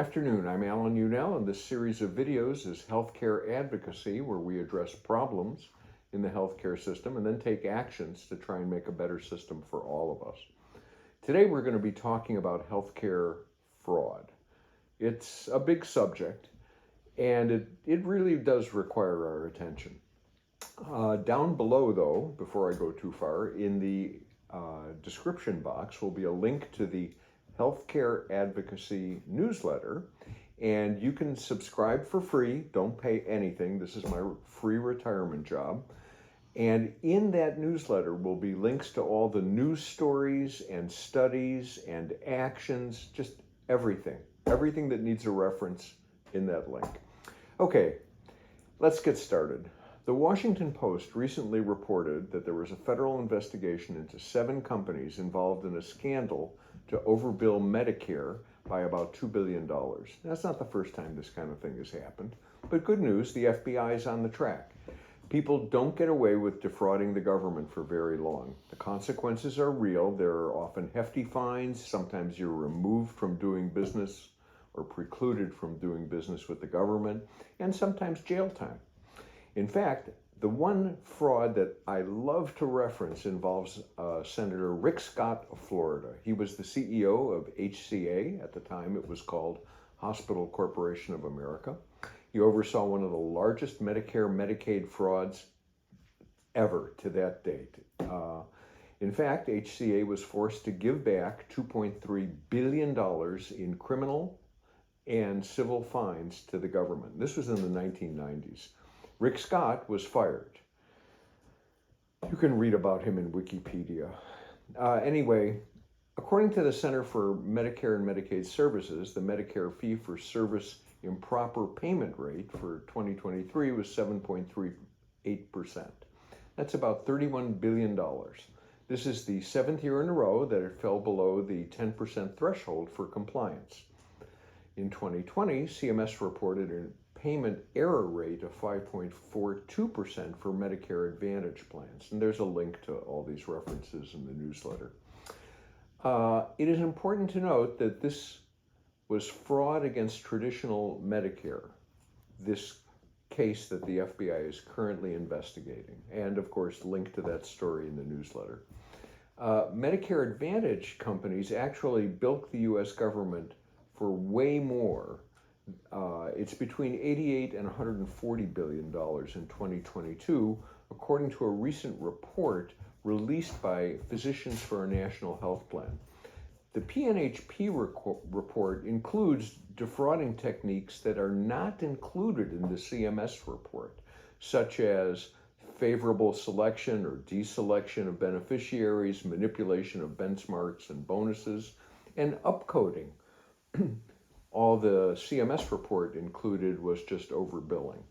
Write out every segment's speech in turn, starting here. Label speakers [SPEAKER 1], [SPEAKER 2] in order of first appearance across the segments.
[SPEAKER 1] Afternoon, I'm Alan Unell, and this series of videos is Healthcare Advocacy, where we address problems in the healthcare system and then take actions to try and make a better system for all of us. Today we're going to be talking about healthcare fraud. It's a big subject, and it really does require our attention. Down below, though, before I go too far, in the description box will be a link to the Healthcare Advocacy newsletter, and you can subscribe for free. Don't pay anything. This is my free retirement job. And in that newsletter will be links to all the news stories and studies and actions, just everything that needs a reference in that link. Okay, let's get started. The Washington Post recently reported that there was a federal investigation into 7 companies involved in a scandal to overbill Medicare by about $2 billion. That's not the first time this kind of thing has happened, but good news, the FBI is on the track. People don't get away with defrauding the government for very long. The consequences are real. There are often hefty fines. Sometimes you're removed from doing business or precluded from doing business with the government, and sometimes jail time. In fact, the one fraud that I love to reference involves Senator Rick Scott of Florida. He was the CEO of HCA. At the time, it was called Hospital Corporation of America. He oversaw one of the largest Medicare Medicaid frauds ever to that date. In fact, HCA was forced to give back $2.3 billion in criminal and civil fines to the government. This was in the 1990s. Rick Scott was fired. You can read about him in Wikipedia. Anyway, according to the Center for Medicare and Medicaid Services, the Medicare fee-for-service improper payment rate for 2023 was 7.38%. That's about $31 billion. This is the 7th year in a row that it fell below the 10% threshold for compliance. In 2020, CMS reported a payment error rate of 5.42% for Medicare Advantage plans. And there's a link to all these references in the newsletter. It is important to note that this was fraud against traditional Medicare, this case that the FBI is currently investigating. And of course, link to that story in the newsletter. Medicare Advantage companies actually bilk the US government for way more. It's between $88 and $140 billion in 2022, according to a recent report released by Physicians for a National Health Plan. The PNHP report includes defrauding techniques that are not included in the CMS report, such as favorable selection or deselection of beneficiaries, manipulation of benchmarks and bonuses, and upcoding. All the CMS report included was just overbilling.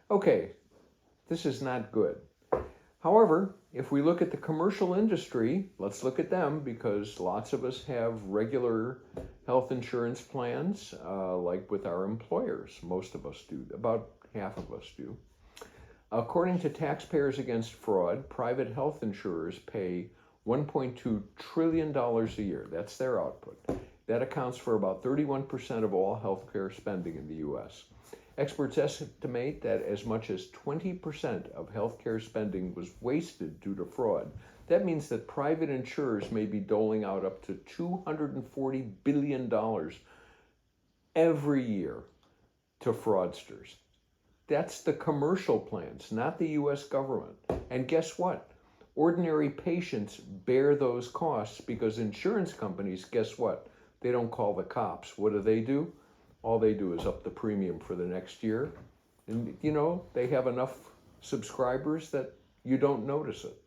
[SPEAKER 1] Okay, this is not good. However, if we look at the commercial industry, let's look at them because lots of us have regular health insurance plans, like with our employers. Most of us do, about half of us do. According to Taxpayers Against Fraud, private health insurers pay $1.2 trillion a year. That's their output. That accounts for about 31% of all healthcare spending in the U.S. Experts estimate that as much as 20% of healthcare spending was wasted due to fraud. That means that private insurers may be doling out up to $240 billion every year to fraudsters. That's the commercial plans, not the U.S. government. And guess what? Ordinary patients bear those costs because insurance companies, guess what? They don't call the cops. What do? All they do is up the premium for the next year. And, they have enough subscribers that you don't notice it.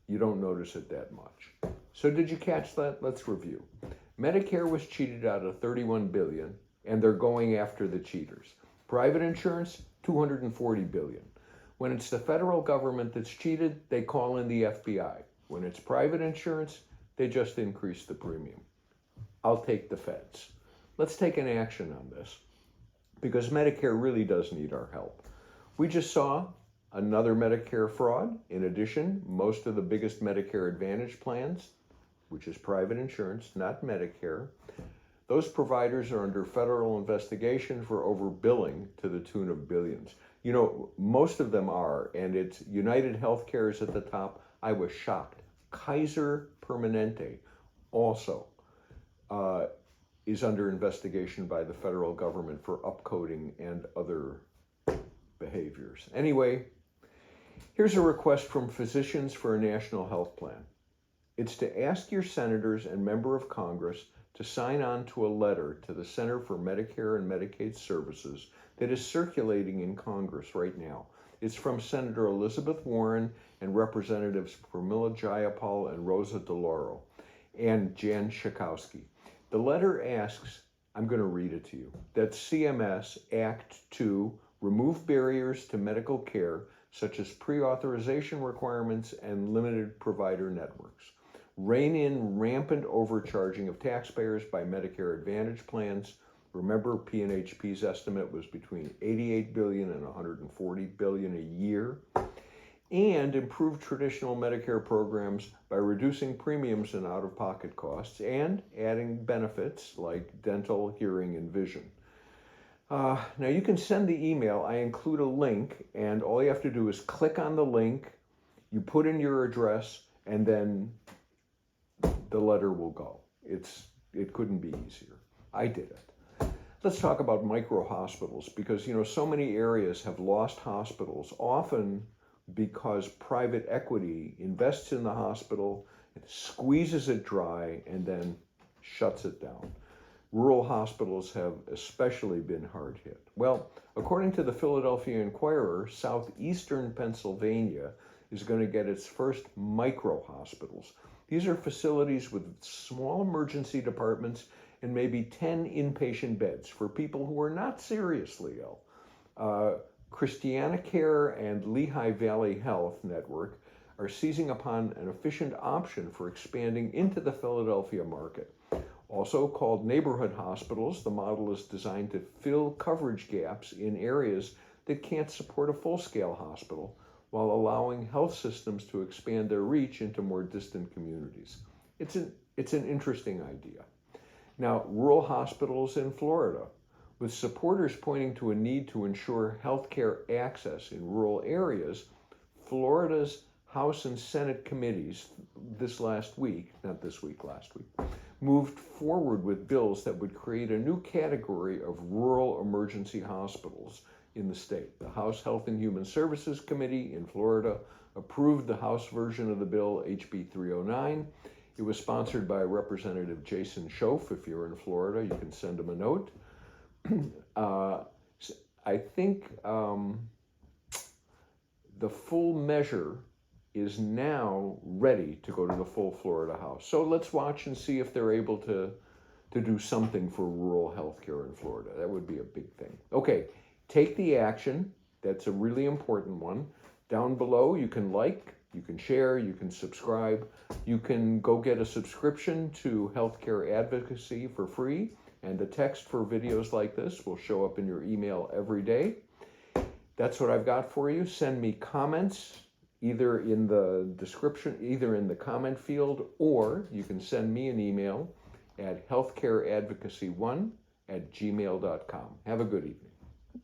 [SPEAKER 1] You don't notice it that much. So did you catch that? Let's review. Medicare was cheated out of $31 billion, and they're going after the cheaters. Private insurance, $240 billion. When it's the federal government that's cheated, they call in the FBI. When it's private insurance, they just increase the premium. I'll take the feds. Let's take an action on this because Medicare really does need our help. We just saw another Medicare fraud. In addition, most of the biggest Medicare Advantage plans, which is private insurance, not Medicare, Those providers are under federal investigation for overbilling to the tune of billions. You know, most of them are, and it's United Healthcare is at the top. I was shocked. Kaiser Permanente also is under investigation by the federal government for upcoding and other behaviors. Anyway, here's a request from Physicians for a National Health Plan. It's to ask your senators and member of Congress to sign on to a letter to the Center for Medicare and Medicaid Services that is circulating in Congress right now. It's from Senator Elizabeth Warren and Representatives Pramila Jayapal and Rosa DeLauro and Jan Schakowsky. The letter asks, I'm going to read it to you, that CMS act to remove barriers to medical care such as pre-authorization requirements and limited provider networks. Rein in rampant overcharging of taxpayers by Medicare Advantage plans. Remember, PNHP's estimate was between $88 billion and $140 billion a year. And improve traditional Medicare programs by reducing premiums and out-of-pocket costs and adding benefits like dental, hearing, and vision. Now you can send the email. I include a link, and all you have to do is click on the link, you put in your address, and then the letter will go. It couldn't be easier. I did it. Let's talk about micro hospitals, because so many areas have lost hospitals, often because private equity invests in the hospital, it squeezes it dry, and then shuts it down. Rural hospitals have especially been hard hit. Well, according to the Philadelphia Inquirer, southeastern Pennsylvania is going to get its first micro hospitals. These are facilities with small emergency departments and maybe 10 inpatient beds for people who are not seriously ill. Christiana Care and Lehigh Valley Health Network are seizing upon an efficient option for expanding into the Philadelphia market. Also called neighborhood hospitals, the model is designed to fill coverage gaps in areas that can't support a full-scale hospital, while allowing health systems to expand their reach into more distant communities. It's an interesting idea. Now, rural hospitals in Florida, with supporters pointing to a need to ensure healthcare access in rural areas, Florida's House and Senate committees last week, moved forward with bills that would create a new category of rural emergency hospitals in the state. The House Health and Human Services Committee in Florida approved the House version of the bill, HB 309. It was sponsored by Representative Jason Schoaf. If you're in Florida, you can send him a note. I think the full measure is now ready to go to the full Florida House. So let's watch and see if they're able to do something for rural healthcare in Florida. That would be a big thing. Okay, take the action. That's a really important one. Down below, you can like, you can share, you can subscribe. You can go get a subscription to Healthcare Advocacy for free, and the text for videos like this will show up in your email every day. That's what I've got for you. Send me comments either in the description, either in the comment field, or you can send me an email at healthcareadvocacy1@gmail.com. Have a good evening.